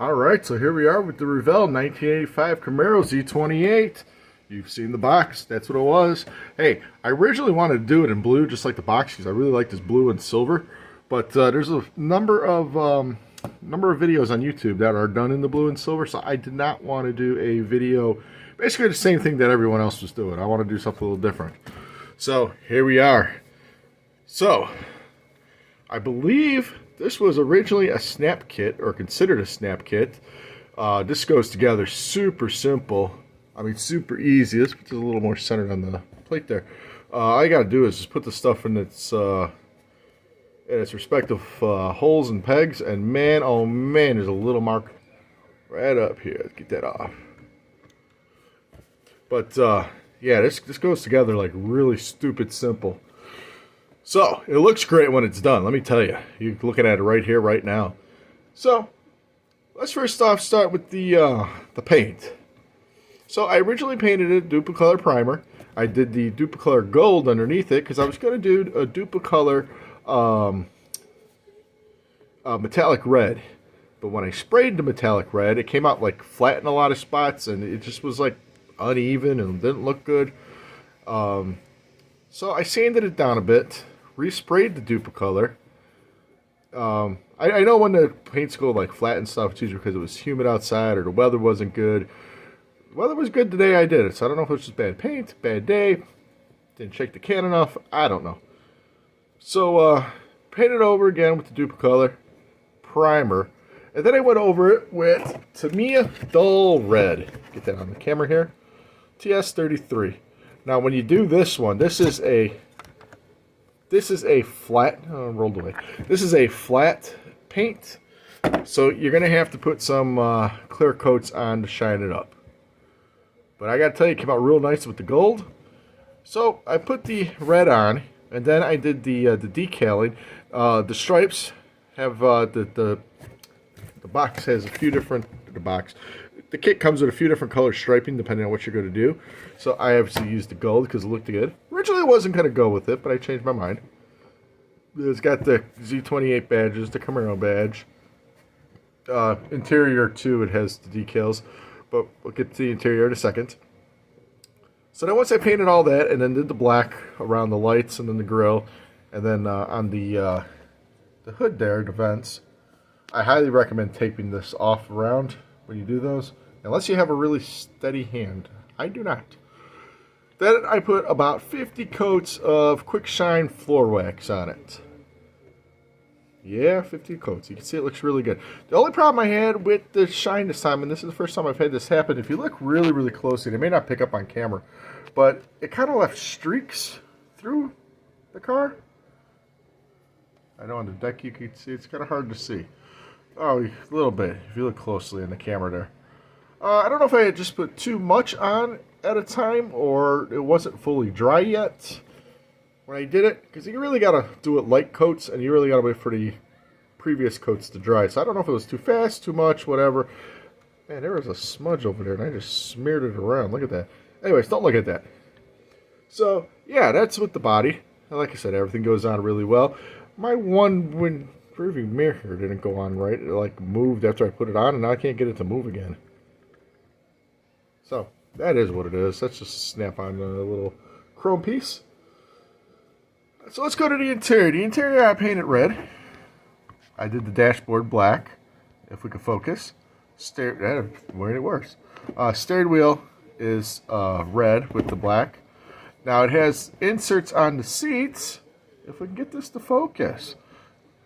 Alright, so here we are with the Revell 1985 Camaro Z28. You've seen the box, that's what it was. Hey, I originally wanted to do it in blue, just like the box, because I really like this blue and silver. But there's a number of videos on YouTube that are done in the blue and silver, so I did not want to do a video, basically the same thing that everyone else was doing. I want to do something a little different. So, here we are. So, I believe this was originally a snap kit, or considered a snap kit. This goes together super simple. I mean, super easy. Let's put this a little more centered on the plate there. All you gotta do is just put the stuff in its respective holes and pegs, and man, oh man, there's a little mark right up here. Let's get that off. But yeah, this goes together like really stupid simple. So, it looks great when it's done, let me tell you. You're looking at it right here, right now. So, let's first off start with the paint. So, I originally painted it Duplicolor primer. I did the Duplicolor gold underneath it because I was going to do a Duplicolor metallic red. But when I sprayed the metallic red, it came out like flat in a lot of spots, and it just was like uneven and didn't look good. So, I sanded it down a bit. Resprayed the Duplicolor. I know when the paints go like flat and stuff, it's usually because it was humid outside or the weather wasn't good. The weather was good today, I did it, so I don't know if it was just bad paint, bad day, didn't shake the can enough, I don't know. So, painted over again with the Duplicolor primer, and then I went over it with Tamiya Dull Red. Get that on the camera here. TS33. Now, when you do this one, this is a flat, rolled away. This is a flat paint, so you're going to have to put some clear coats on to shine it up. But I got to tell you, it came out real nice with the gold. So I put the red on, and then I did the decaling. The stripes have, the box has a few different, the kit comes with a few different color striping depending on what you're going to do. So I obviously used the gold because it looked good. Originally I wasn't going to go with it, but I changed my mind. It's got the Z28 badges, the Camaro badge. Interior too, it has the decals, but we'll get to the interior in a second. So then once I painted all that and then did the black around the lights and then the grill, and then on the hood there, the vents, I highly recommend taping this off around when you do those, unless you have a really steady hand. I do not. Then I put about 50 coats of Quick Shine floor wax on it. Yeah, 50 coats. You can see it looks really good. The only problem I had with the shine this time, and this is the first time I've had this happen, if you look really, really closely, it may not pick up on camera, but it kind of left streaks through the car. I know on the deck you can see, it's kind of hard to see. Oh, a little bit, if you look closely in the camera there. I don't know if I had just put too much on at a time, or it wasn't fully dry yet when I did it, because you really got to do it light coats, and you really got to wait for the previous coats to dry. So I don't know if it was too fast, too much, whatever. Man, there was a smudge over there, and I just smeared it around. Look at that. Anyways, don't look at that. So, yeah, that's with the body. Like I said, everything goes on really well. My one rearview mirror here didn't go on right. It like moved after I put it on, and now I can't get it to move again. So, that is what it is. That's just snap on a little chrome piece. So let's go to the interior. The interior I painted red. I did the dashboard black, if we could focus. Where it works. Steering wheel is red with the black. Now it has inserts on the seats. If we can get this to focus.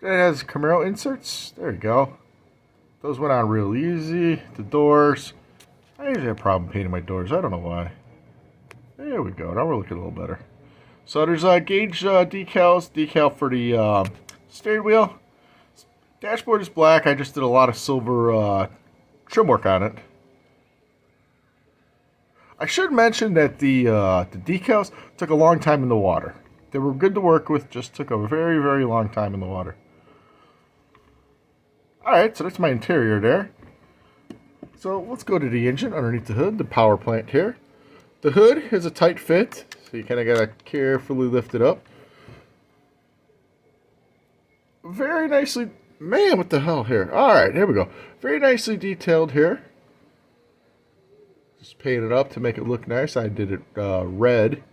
It has Camaro inserts. There you go. Those went on real easy. The doors. I usually have a problem painting my doors. I don't know why. There we go. Now we're looking a little better. So there's gauge decals. Decal for the steering wheel. Dashboard is black. I just did a lot of silver trim work on it. I should mention that the decals took a long time in the water. They were good to work with, just took a very, very long time in the water. Alright, so that's my interior there. So let's go to the engine underneath the hood, the power plant here. The hood is a tight fit, so you kind of got to carefully lift it up. Very nicely Man, what the hell here? Alright, here we go. Very nicely detailed here. Just painted up to make it look nice. I did it red,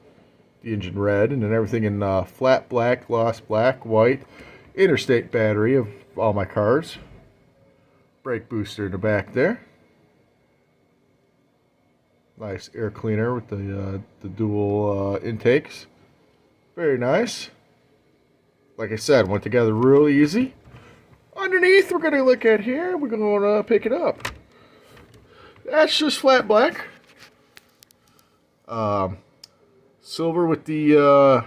the engine red, and then everything in flat black, gloss black, white, interstate battery of all my cars. Brake booster in the back there. Nice air cleaner with the dual intakes. Very nice. Like I said, went together real easy. Underneath, we're going to look at here. We're going to pick it up. That's just flat black. Silver with the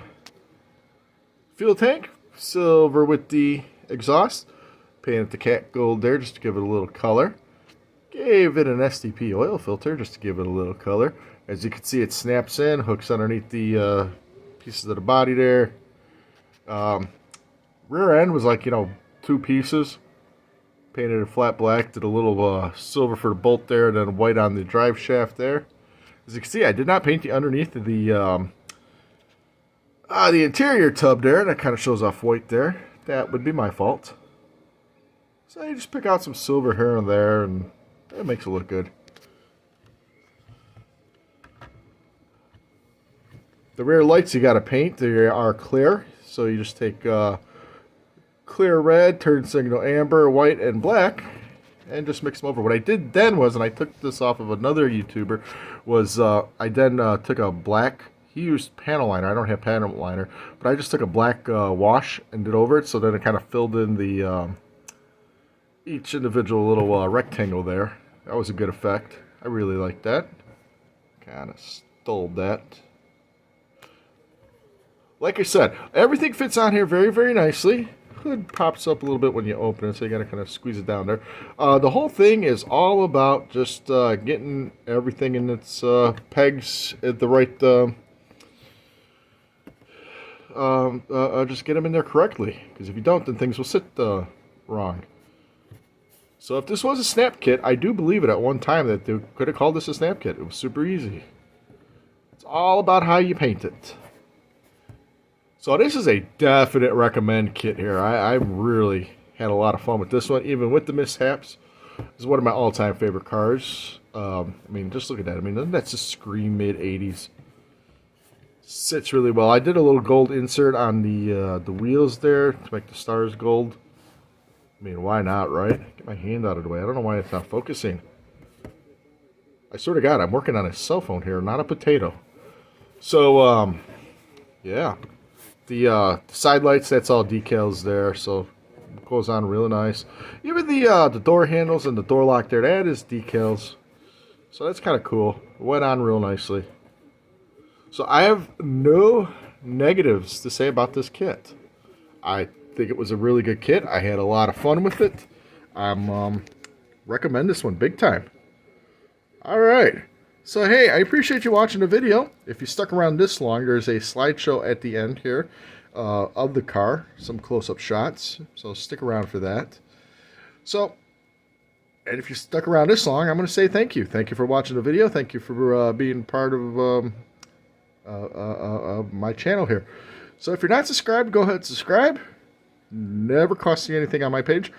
fuel tank. Silver with the exhaust. Painted the cat gold there just to give it a little color. Gave it an STP oil filter just to give it a little color. As you can see, it snaps in, hooks underneath the pieces of the body there. Rear end was like, you know, 2 pieces. Painted it flat black, did a little silver for the bolt there, and then white on the drive shaft there. As you can see, I did not paint the underneath of the interior tub there. That kind of shows off white there. That would be my fault. So you just pick out some silver here and there, and it makes it look good. The rear lights you got to paint. They are clear, so you just take clear red, turn signal amber, white, and black, and just mix them over. What I did then was, and I took this off of another YouTuber, was I then took a black, he used panel liner, I don't have panel liner, but I just took a black wash and did over it, so then it kind of filled in the each individual little rectangle there. That was a good effect. I really liked that. Kind of stole that. Like I said, everything fits on here very, very nicely. Hood pops up a little bit when you open it, so you got to kind of squeeze it down there. The whole thing is all about just getting everything in its pegs at the right, just get them in there correctly. Because if you don't, then things will sit wrong. So if this was a snap kit, I do believe it at one time that they could have called this a snap kit. It was super easy. It's all about how you paint it. So this is a definite recommend kit here. I really had a lot of fun with this one, even with the mishaps. This is one of my all-time favorite cars. I mean, just look at that. I mean, that's just scream mid-80s. Sits really well. I did a little gold insert on the wheels there to make the stars gold. I mean, why not, right? Get my hand out of the way. I don't know why it's not focusing. I swear to God, I'm working on a cell phone here, not a potato. So, yeah. The side lights, that's all decals there, so it goes on really nice. Even the door handles and the door lock there, that is decals. So that's kind of cool. It went on real nicely. So I have no negatives to say about this kit. I think it was a really good kit. I had a lot of fun with it. Recommend this one big time. Alright. So, hey, I appreciate you watching the video. If you stuck around this long, there's a slideshow at the end here of the car. Some close-up shots. So, stick around for that. So, and if you stuck around this long, I'm going to say thank you. Thank you for watching the video. Thank you for being part of my channel here. So, if you're not subscribed, go ahead and subscribe. Never costs you anything on my page.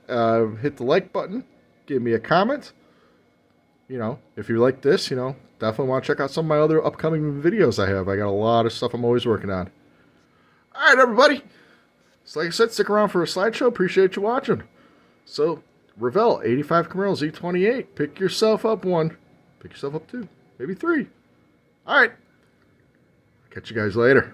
Hit the like button. Give me a comment. You know, if you like this, you know, definitely want to check out some of my other upcoming videos I have. I got a lot of stuff I'm always working on. Alright, everybody. So like I said, stick around for a slideshow. Appreciate you watching. So, Revell 85 Camaro Z28. Pick yourself up one. Pick yourself up two. Maybe three. Alright. Catch you guys later.